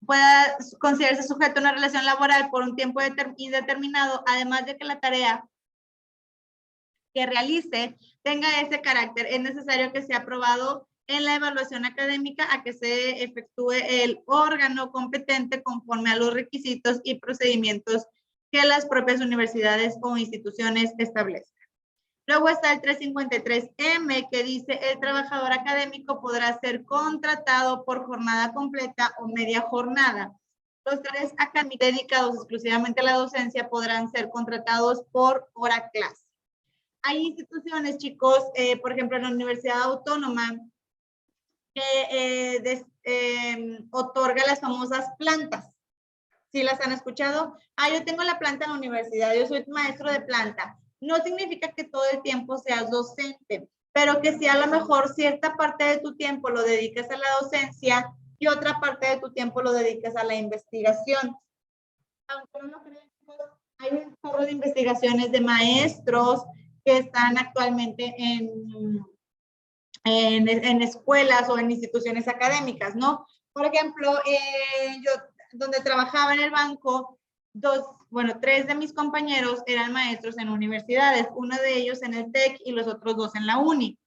pueda considerarse sujeto a una relación laboral por un tiempo indeterminado, además de que la tarea que realice tenga ese carácter. Es necesario que sea aprobado en la evaluación académica a que se efectúe el órgano competente conforme a los requisitos y procedimientos que las propias universidades o instituciones establezcan. Luego está el 353M, que dice: el trabajador académico podrá ser contratado por jornada completa o media jornada. Los tres académicos dedicados exclusivamente a la docencia podrán ser contratados por hora clase. Hay instituciones, chicos, por ejemplo, en la Universidad Autónoma, que otorga las famosas plantas. ¿Sí las han escuchado? Yo tengo la planta en la universidad, yo soy maestro de planta. No significa que todo el tiempo seas docente, pero que si a lo mejor cierta parte de tu tiempo lo dediques a la docencia y otra parte de tu tiempo lo dediques a la investigación. Aunque no lo crean, hay un chorro de investigaciones de maestros que están actualmente en escuelas o en instituciones académicas, ¿no? Por ejemplo, yo donde trabajaba en el banco, tres de mis compañeros eran maestros en universidades, uno de ellos en el TEC y los otros dos en la uni.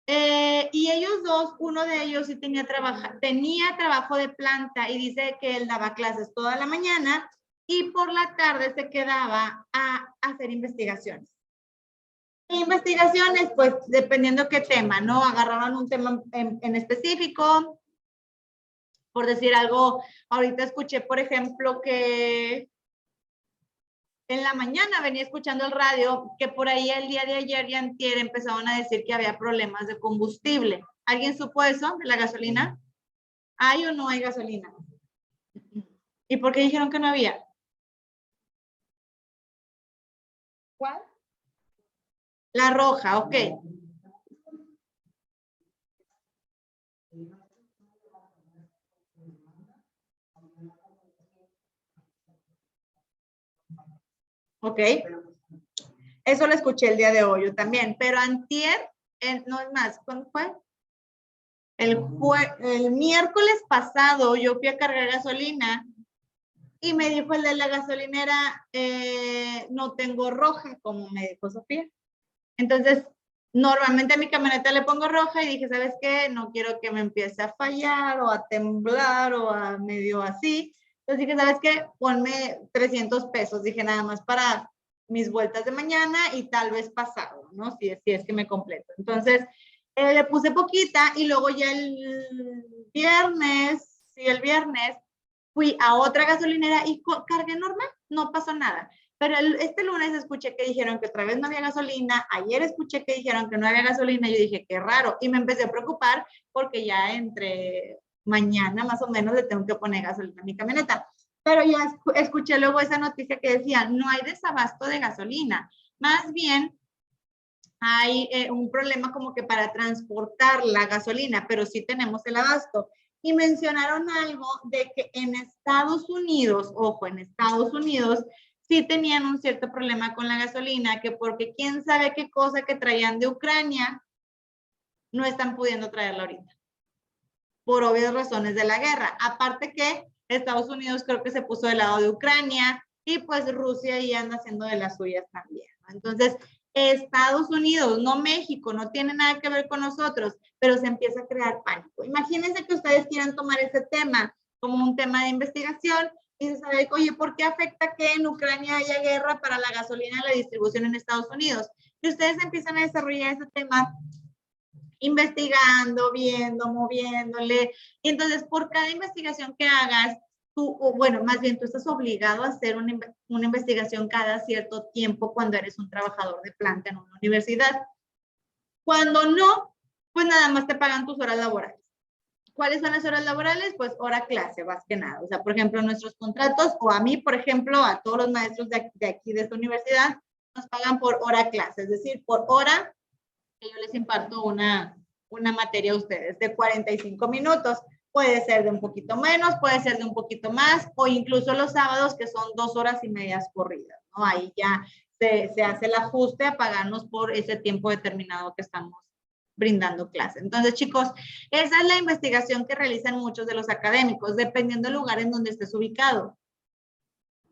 Y ellos dos, uno de ellos sí tenía trabajo de planta y dice que él daba clases toda la mañana y por la tarde se quedaba a hacer investigaciones. Investigaciones, pues dependiendo qué tema, ¿no? Agarraban un tema en específico. Por decir algo, ahorita escuché, por ejemplo, que en la mañana venía escuchando el radio que por ahí el día de ayer y antier empezaban a decir que había problemas de combustible. ¿Alguien supo eso de la gasolina? ¿Hay o no hay gasolina? ¿Y por qué dijeron que no había? ¿Cuál? La roja, ok. Ok. Eso lo escuché el día de hoy yo también, pero antier, no es más, ¿cuándo fue? El miércoles pasado yo fui a cargar gasolina y me dijo el de la gasolinera, no tengo roja, como me dijo Sofía. Entonces, normalmente a mi camioneta le pongo roja y dije, ¿sabes qué? No quiero que me empiece a fallar o a temblar o a medio así. Entonces dije, ¿sabes qué? Ponme 300 pesos, dije, nada más para mis vueltas de mañana y tal vez pasado, ¿no? Si es que me completo. Entonces, le puse poquita y luego ya el viernes fui a otra gasolinera y cargué normal, no pasó nada. Pero este lunes escuché que dijeron que otra vez no había gasolina, ayer escuché que dijeron que no había gasolina, y yo dije, qué raro, y me empecé a preocupar porque ya entre mañana más o menos le tengo que poner gasolina a mi camioneta. Pero ya escuché luego esa noticia que decía, no hay desabasto de gasolina, más bien hay un problema como que para transportar la gasolina, pero sí tenemos el abasto. Y mencionaron algo de que en Estados Unidos, ojo, en Estados Unidos, sí tenían un cierto problema con la gasolina, que porque quién sabe qué cosa que traían de Ucrania, no están pudiendo traerla ahorita, por obvias razones de la guerra. Aparte que Estados Unidos creo que se puso del lado de Ucrania y pues Rusia ahí anda haciendo de las suyas también, ¿no? Entonces, Estados Unidos, no México, no tiene nada que ver con nosotros, pero se empieza a crear pánico. Imagínense que ustedes quieran tomar ese tema como un tema de investigación y se sabe, oye, ¿por qué afecta que en Ucrania haya guerra para la gasolina y la distribución en Estados Unidos? Y ustedes empiezan a desarrollar ese tema investigando, viendo, moviéndole. Y entonces, por cada investigación que hagas, tú, o bueno, más bien tú estás obligado a hacer una investigación cada cierto tiempo cuando eres un trabajador de planta en una universidad. Cuando no, pues nada más te pagan tus horas laborales. ¿Cuáles son las horas laborales? Pues hora clase, más que nada. O sea, por ejemplo, nuestros contratos, o a mí, por ejemplo, a todos los maestros de aquí, de esta universidad, nos pagan por hora clase, es decir, por hora que yo les imparto una materia a ustedes de 45 minutos. Puede ser de un poquito menos, puede ser de un poquito más, o incluso los sábados que son 2 horas y media corridas, ¿no? Ahí ya se hace el ajuste a pagarnos por ese tiempo determinado que estamos brindando clase. Entonces, chicos, esa es la investigación que realizan muchos de los académicos, dependiendo del lugar en donde estés ubicado.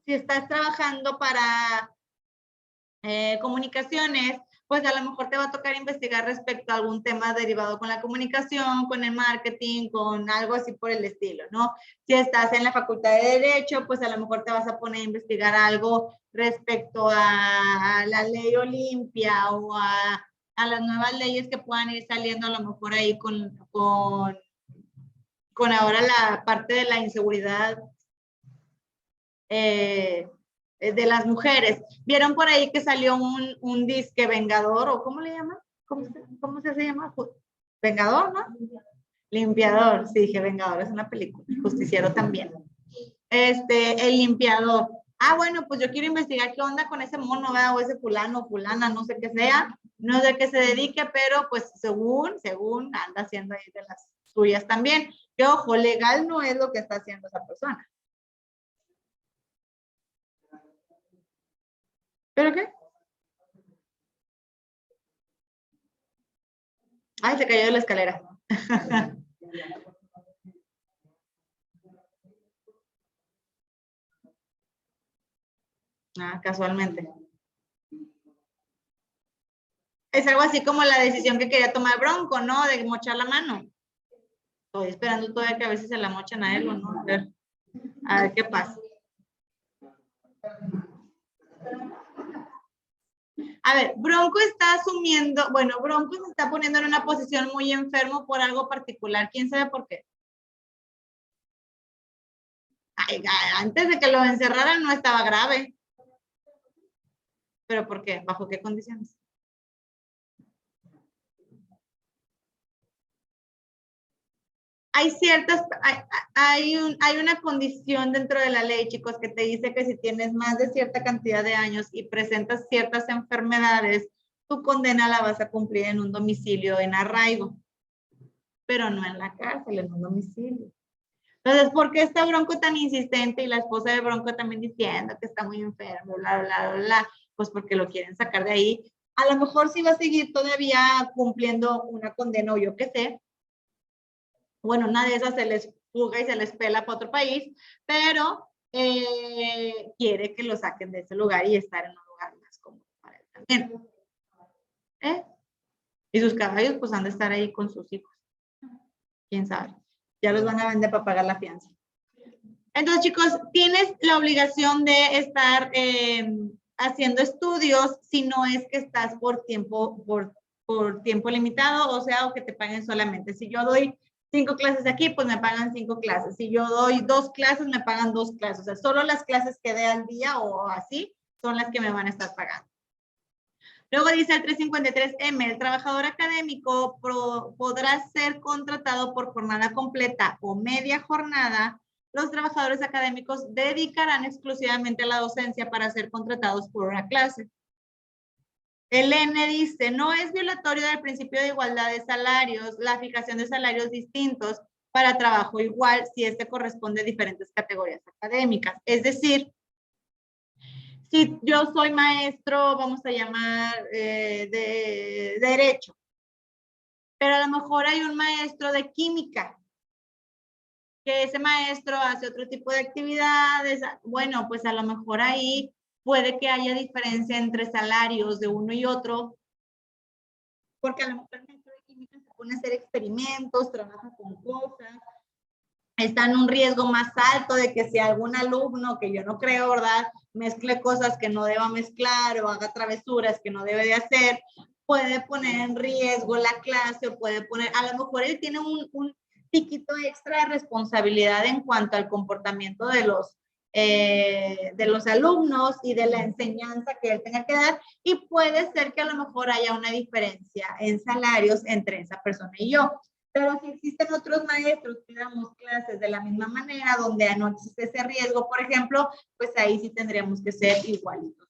Si estás trabajando para comunicaciones, pues a lo mejor te va a tocar investigar respecto a algún tema derivado con la comunicación, con el marketing, con algo así por el estilo, ¿no? Si estás en la Facultad de Derecho, pues a lo mejor te vas a poner a investigar algo respecto a la ley Olimpia o a las nuevas leyes que puedan ir saliendo a lo mejor ahí con ahora la parte de la inseguridad de las mujeres. ¿Vieron por ahí que salió un disque vengador o cómo le llaman? ¿Cómo se llama? Vengador, ¿no? Limpiador, sí, dije vengador, es una película. Justiciero también. El limpiador. Ah, bueno, pues yo quiero investigar qué onda con ese mono, ¿verdad? O ese fulano, fulana, no sé qué sea, no sé qué se dedique, pero pues según anda haciendo ahí de las suyas también. Que ojo, legal no es lo que está haciendo esa persona. ¿Pero qué? Ay, se cayó de la escalera. Ah, casualmente. Es algo así como la decisión que quería tomar Bronco, ¿no? De mochar la mano. Estoy esperando todavía que a ver si se la mochan a él o no. A ver qué pasa. A ver, Bronco está asumiendo, bueno, Bronco se está poniendo en una posición muy enfermo por algo particular. ¿Quién sabe por qué? Ay, antes de que lo encerraran no estaba grave. ¿Pero por qué? ¿Bajo qué condiciones? Hay ciertas, hay una condición dentro de la ley, chicos, que te dice que si tienes más de cierta cantidad de años y presentas ciertas enfermedades, tu condena la vas a cumplir en un domicilio en arraigo, pero no en la cárcel, en un domicilio. Entonces, ¿por qué está Bronco tan insistente y la esposa de Bronco también diciendo que está muy enfermo, bla, bla, bla, bla? Pues porque lo quieren sacar de ahí. A lo mejor sí va a seguir todavía cumpliendo una condena o yo qué sé. Bueno, una de esas se les fuga y se les pela para otro país, pero quiere que lo saquen de ese lugar y estar en un lugar más cómodo para él también. ¿Eh? Y sus caballos pues han de estar ahí con sus hijos. ¿Quién sabe? Ya los van a vender para pagar la fianza. Entonces, chicos, tienes la obligación de estar haciendo estudios si no es que estás por tiempo limitado, o sea, o que te paguen solamente. Si yo doy 5 clases aquí, pues me pagan 5 clases. Si yo doy 2 clases, me pagan 2 clases. O sea, solo las clases que dé al día o así son las que me van a estar pagando. Luego dice el 353M, el trabajador académico podrá ser contratado por jornada completa o media jornada. Los trabajadores académicos dedicarán exclusivamente a la docencia para ser contratados por una clase. El N dice, no es violatorio del principio de igualdad de salarios, la fijación de salarios distintos para trabajo igual si este corresponde a diferentes categorías académicas. Es decir, si yo soy maestro, vamos a llamar de derecho, pero a lo mejor hay un maestro de química, que ese maestro hace otro tipo de actividades, bueno, pues a lo mejor ahí puede que haya diferencia entre salarios de uno y otro, porque a lo mejor el maestro de química se pone a hacer experimentos, trabaja con cosas, está en un riesgo más alto de que si algún alumno, que yo no creo, ¿verdad?, mezcle cosas que no deba mezclar o haga travesuras que no debe de hacer, puede poner en riesgo la clase o puede poner, a lo mejor él tiene un piquito extra de responsabilidad en cuanto al comportamiento de los alumnos y de la enseñanza que él tenga que dar, y puede ser que a lo mejor haya una diferencia en salarios entre esa persona y yo. Pero si existen otros maestros que damos clases de la misma manera, donde no existe ese riesgo, por ejemplo, pues ahí sí tendríamos que ser igualitos.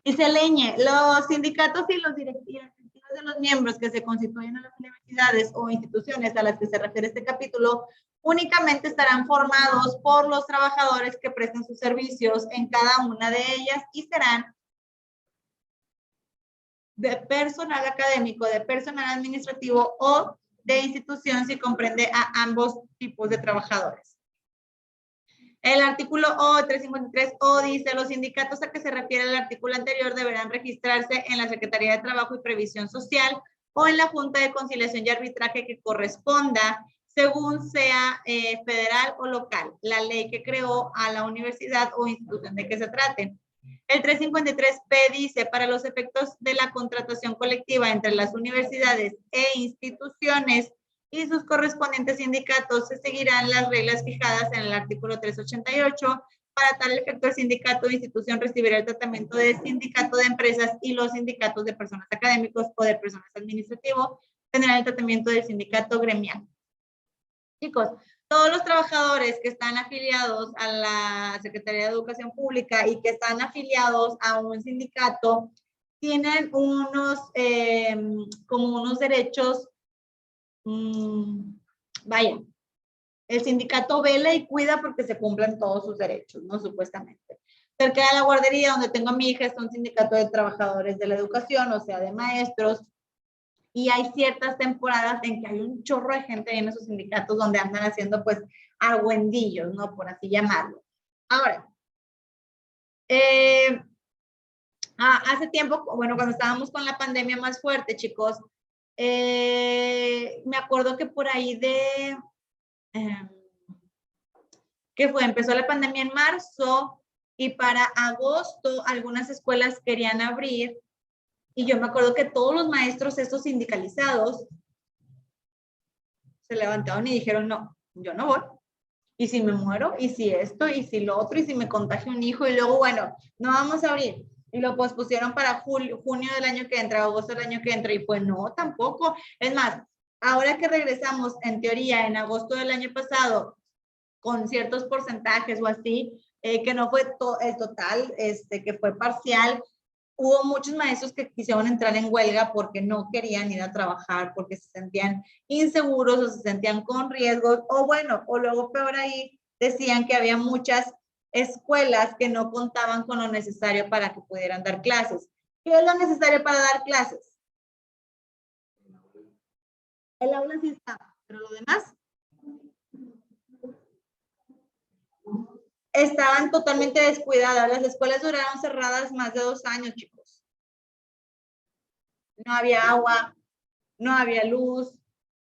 Dice Leñe, los sindicatos y los directivos de los miembros que se constituyen en las universidades o instituciones a las que se refiere este capítulo únicamente estarán formados por los trabajadores que presten sus servicios en cada una de ellas y serán de personal académico, de personal administrativo o de institución si comprende a ambos tipos de trabajadores. El artículo O, 353O, dice, los sindicatos a que se refiere el artículo anterior deberán registrarse en la Secretaría de Trabajo y Previsión Social o en la Junta de Conciliación y Arbitraje que corresponda, según sea federal o local, la ley que creó a la universidad o institución de que se trate. El 353P dice, para los efectos de la contratación colectiva entre las universidades e instituciones y sus correspondientes sindicatos, se seguirán las reglas fijadas en el artículo 388. Para tal efecto, el sindicato o institución recibirá el tratamiento de sindicato de empresas y los sindicatos de personas académicos o de personas administrativos tendrán el tratamiento del sindicato gremial. Chicos, todos los trabajadores que están afiliados a la Secretaría de Educación Pública y que están afiliados a un sindicato tienen unos, como unos derechos, vaya, el sindicato vela y cuida porque se cumplan todos sus derechos, ¿no? Supuestamente. Cerca de la guardería donde tengo a mi hija está un sindicato de trabajadores de la educación, o sea, de maestros, y hay ciertas temporadas en que hay un chorro de gente en esos sindicatos donde andan haciendo pues argüendillos, ¿no? Por así llamarlo. Ahora, hace tiempo, bueno, cuando estábamos con la pandemia más fuerte, chicos, me acuerdo que por ahí de, ¿qué fue? Empezó la pandemia en marzo y para agosto algunas escuelas querían abrir y yo me acuerdo que todos los maestros estos sindicalizados se levantaron y dijeron, no, yo no voy. Y si me muero, y si esto, y si lo otro, y si me contagio un hijo, y luego, bueno, no vamos a abrir. Y lo pospusieron para junio del año que entra, agosto del año que entra, y pues no, tampoco. Es más, ahora que regresamos, en teoría, en agosto del año pasado, con ciertos porcentajes o así, que no fue el total, que fue parcial, hubo muchos maestros que quisieron entrar en huelga porque no querían ir a trabajar, porque se sentían inseguros o se sentían con riesgos, o bueno, o luego peor ahí, decían que había muchas escuelas que no contaban con lo necesario para que pudieran dar clases. ¿Qué es lo necesario para dar clases? El aula sí está, pero lo demás estaban totalmente descuidadas. Las escuelas duraron cerradas más de 2 años, chicos. No había agua, no había luz,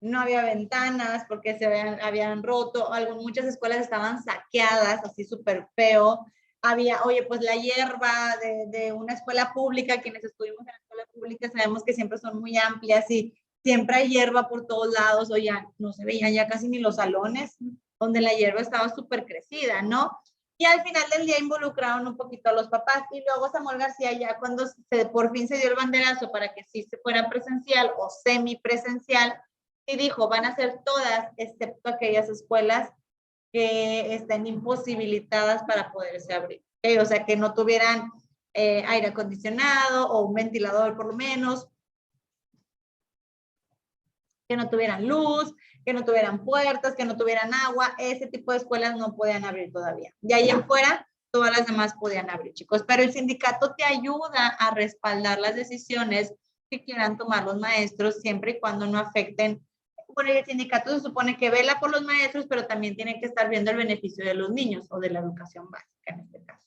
no había ventanas porque se habían roto, muchas escuelas estaban saqueadas, así súper feo. Había, oye, pues la hierba de una escuela pública, quienes estuvimos en la escuela pública sabemos que siempre son muy amplias y siempre hay hierba por todos lados, oye, no se veían ya casi ni los salones donde la hierba estaba súper crecida, ¿no? Y al final del día involucraron un poquito a los papás y luego Samuel García ya cuando por fin se dio el banderazo para que sí se fuera presencial o semipresencial y dijo van a ser todas excepto aquellas escuelas que estén imposibilitadas para poderse abrir. ¿Okay? O sea que no tuvieran aire acondicionado o un ventilador por lo menos, que no tuvieran luz, que no tuvieran puertas, que no tuvieran agua, ese tipo de escuelas no podían abrir todavía. De ahí en fuera, todas las demás podían abrir, chicos. Pero el sindicato te ayuda a respaldar las decisiones que quieran tomar los maestros, siempre y cuando no afecten. Bueno, el sindicato se supone que vela por los maestros, pero también tienen que estar viendo el beneficio de los niños o de la educación básica en este caso.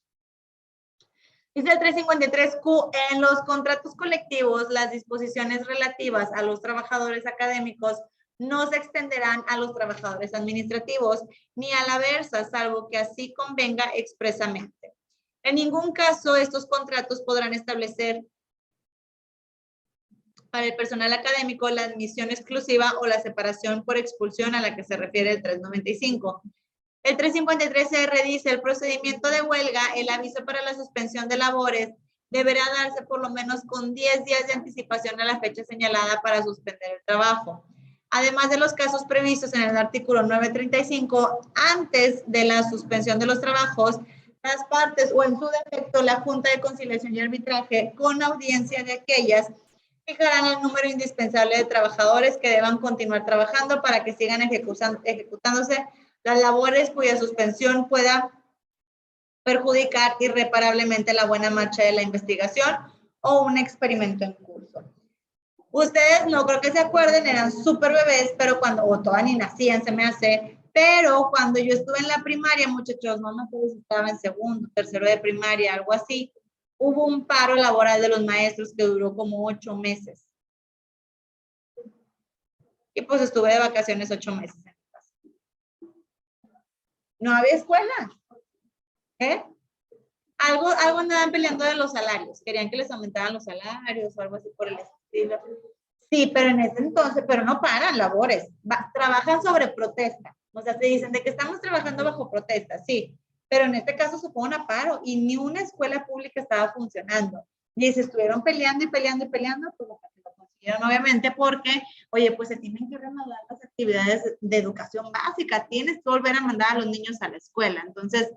Dice el 353Q, en los contratos colectivos, las disposiciones relativas a los trabajadores académicos no se extenderán a los trabajadores administrativos ni a la versa, salvo que así convenga expresamente. En ningún caso estos contratos podrán establecer para el personal académico la admisión exclusiva o la separación por expulsión a la que se refiere el 395. El 353R dice, el procedimiento de huelga, el aviso para la suspensión de labores, deberá darse por lo menos con 10 días de anticipación a la fecha señalada para suspender el trabajo. Además de los casos previstos en el artículo 935, antes de la suspensión de los trabajos, las partes o en su defecto la Junta de Conciliación y Arbitraje, con audiencia de aquellas, fijarán el número indispensable de trabajadores que deban continuar trabajando para que sigan ejecutándose las labores cuya suspensión pueda perjudicar irreparablemente la buena marcha de la investigación o un experimento en curso. Ustedes no creo que se acuerden, eran súper bebés, pero cuando, o todavía ni nacían, se me hace, pero cuando yo estuve en la primaria, muchachos, no me acuerdo si estaba en segundo, tercero de primaria, algo así, hubo un paro laboral de los maestros que duró como 8 meses. Y pues estuve de vacaciones 8 meses. No había escuela. ¿Eh? Algo andaban peleando de los salarios. Querían que les aumentaran los salarios o algo así por el estilo. Sí, pero en ese entonces, pero no paran labores. Trabajan sobre protesta. O sea, te dicen de que estamos trabajando bajo protesta, sí. Pero en este caso se ponen a paro y ni una escuela pública estaba funcionando. Y se estuvieron peleando y peleando y peleando, pues lo consiguieron obviamente porque, oye, pues se tienen que reanudar las actividades de educación básica. Tienes que volver a mandar a los niños a la escuela. Entonces,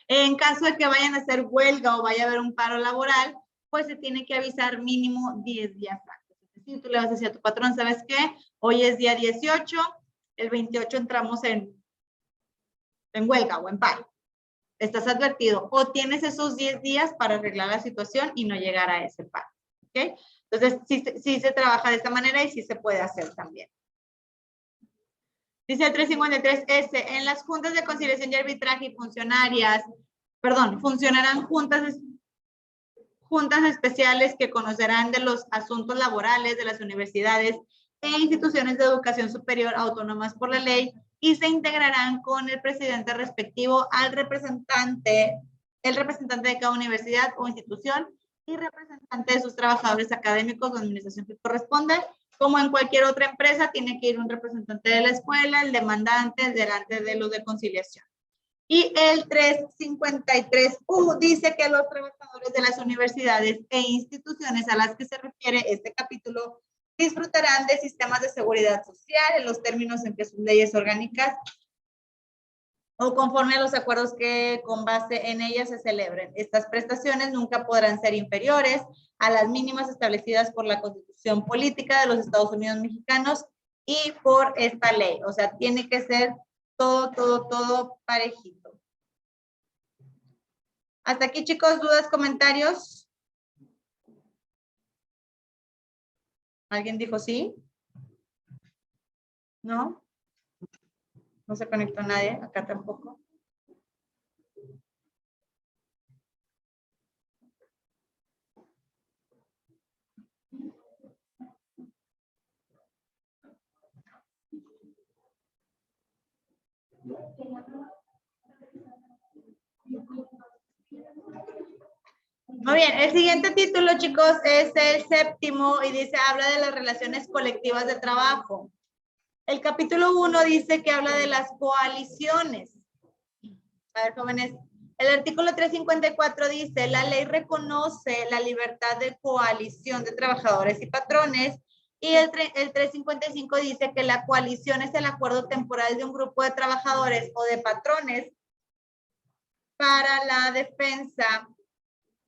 en caso de que vayan a hacer huelga o vaya a haber un paro laboral, pues se tiene que avisar mínimo 10 días antes. Es decir, tú le vas a decir a tu patrón, ¿sabes qué? Hoy es día 18, el 28 entramos en huelga o en paro. Estás advertido o tienes esos 10 días para arreglar la situación y no llegar a ese paro. ¿Ok? Entonces, sí se trabaja de esta manera y sí se puede hacer también. Dice el 353S, en las juntas de conciliación y arbitraje y funcionarán juntas especiales que conocerán de los asuntos laborales de las universidades e instituciones de educación superior autónomas por la ley y se integrarán con el presidente respectivo el representante de cada universidad o institución y representante de sus trabajadores académicos o administración que corresponda. Como en cualquier otra empresa, tiene que ir un representante de la escuela, el demandante, el delante de los de conciliación. Y el 353U dice que los trabajadores de las universidades e instituciones a las que se refiere este capítulo disfrutarán de sistemas de seguridad social en los términos en que sus leyes orgánicas o conforme a los acuerdos que con base en ellas se celebren. Estas prestaciones nunca podrán ser inferiores a las mínimas establecidas por la Constitución Política de los Estados Unidos Mexicanos y por esta ley. O sea, tiene que ser todo parejito. Hasta aquí, chicos, dudas, comentarios. ¿Alguien dijo sí? ¿No? No se conectó nadie, acá tampoco. Muy bien, el siguiente título, chicos, es el 7º y dice, habla de las relaciones colectivas de trabajo. El capítulo 1 dice que habla de las coaliciones. A ver, jóvenes, el artículo 354 dice, la ley reconoce la libertad de coalición de trabajadores y patrones. Y el 355 dice que la coalición es el acuerdo temporal de un grupo de trabajadores o de patrones para la defensa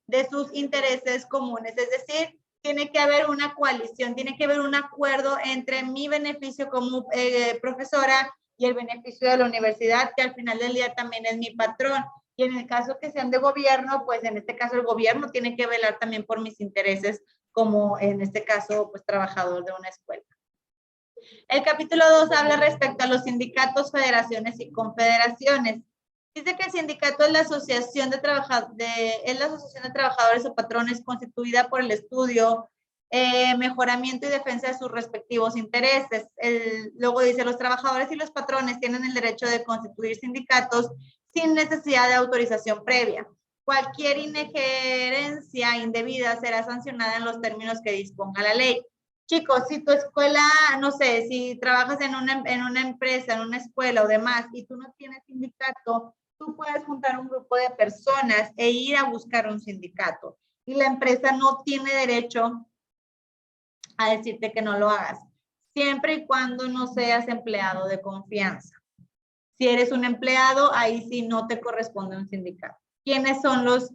de sus intereses comunes. Es decir, tiene que haber una coalición, tiene que haber un acuerdo entre mi beneficio como profesora y el beneficio de la universidad, que al final del día también es mi patrón. Y en el caso que sean de gobierno, pues en este caso el gobierno tiene que velar también por mis intereses, como en este caso, pues trabajador de una escuela. El capítulo 2 habla respecto a los sindicatos, federaciones y confederaciones. Dice que el sindicato es la asociación de trabajadores o patrones constituida por el estudio, mejoramiento y defensa de sus respectivos intereses. Luego dice, los trabajadores y los patrones tienen el derecho de constituir sindicatos sin necesidad de autorización previa. Cualquier injerencia indebida será sancionada en los términos que disponga la ley. Chicos, si tu escuela, no sé, si trabajas en una empresa, en una escuela o demás, y tú no tienes sindicato, tú puedes juntar un grupo de personas e ir a buscar un sindicato. Y la empresa no tiene derecho a decirte que no lo hagas, siempre y cuando no seas empleado de confianza. Si eres un empleado, ahí sí no te corresponde un sindicato. ¿Quiénes son los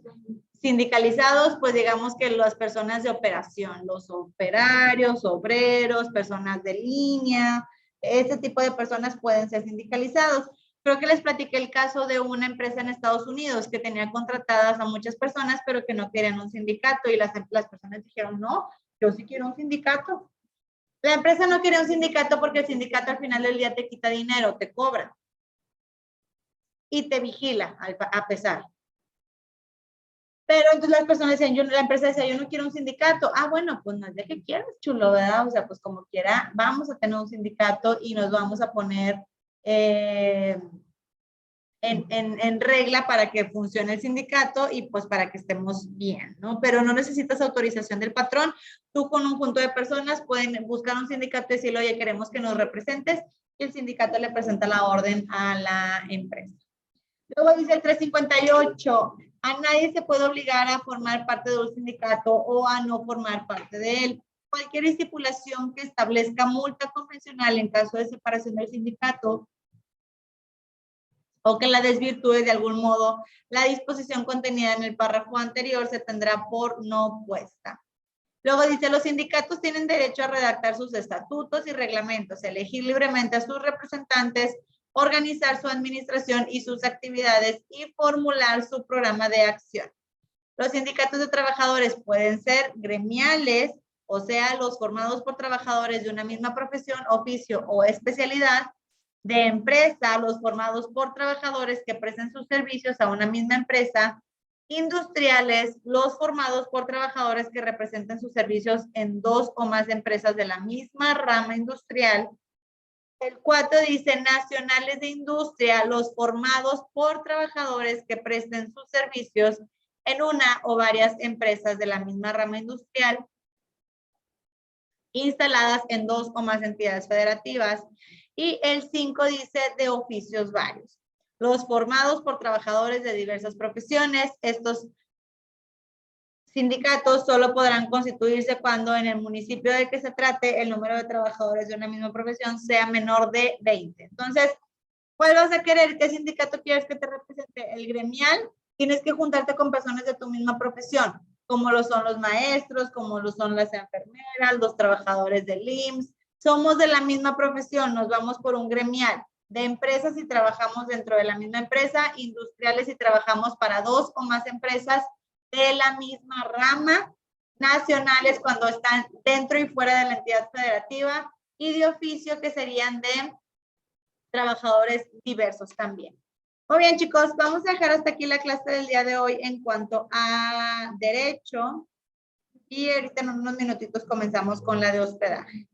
sindicalizados? Pues digamos que las personas de operación, los operarios, obreros, personas de línea, ese tipo de personas pueden ser sindicalizados. Creo que les platiqué el caso de una empresa en Estados Unidos que tenía contratadas a muchas personas, pero que no querían un sindicato y las personas dijeron, no, Yo sí quiero un sindicato. La empresa no quiere un sindicato porque el sindicato al final del día te quita dinero, te cobra y te vigila a pesar. Pero entonces las personas decían, la empresa decía, yo no quiero un sindicato. Ah, bueno, pues no es de que quieras, chulo, ¿verdad? O sea, pues como quiera, vamos a tener un sindicato y nos vamos a poner en regla para que funcione el sindicato y pues para que estemos bien, ¿no? Pero no necesitas autorización del patrón. Tú con un junto de personas pueden buscar un sindicato y decirle, oye, queremos que nos representes, y el sindicato le presenta la orden a la empresa. Luego dice el 358, a nadie se puede obligar a formar parte de un sindicato o a no formar parte de él. Cualquier estipulación que establezca multa convencional en caso de separación del sindicato o que la desvirtúe de algún modo la disposición contenida en el párrafo anterior se tendrá por no puesta. Luego dice, los sindicatos tienen derecho a redactar sus estatutos y reglamentos, elegir libremente a sus representantes, organizar su administración y sus actividades y formular su programa de acción. Los sindicatos de trabajadores pueden ser gremiales, o sea, los formados por trabajadores de una misma profesión, oficio o especialidad, de empresa, los formados por trabajadores que presten sus servicios a una misma empresa, industriales, los formados por trabajadores que representen sus servicios en 2 o más empresas de la misma rama industrial. El 4 dice nacionales de industria, los formados por trabajadores que presten sus servicios en una o varias empresas de la misma rama industrial, instaladas en 2 o más entidades federativas. Y el 5 dice de oficios varios. Los formados por trabajadores de diversas profesiones, estos sindicatos solo podrán constituirse cuando en el municipio de que se trate el número de trabajadores de una misma profesión sea menor de 20. Entonces, ¿cuál vas a querer? ¿Qué sindicato quieres que te represente? El gremial, tienes que juntarte con personas de tu misma profesión, como lo son los maestros, como lo son las enfermeras, los trabajadores del IMSS. Somos de la misma profesión, nos vamos por un gremial. De empresas y trabajamos dentro de la misma empresa, industriales y trabajamos para 2 o más empresas de la misma rama, nacionales cuando están dentro y fuera de la entidad federativa, y de oficio que serían de trabajadores diversos también. Muy bien, chicos, vamos a dejar hasta aquí la clase del día de hoy en cuanto a derecho, y ahorita en unos minutitos comenzamos con la de hospedaje.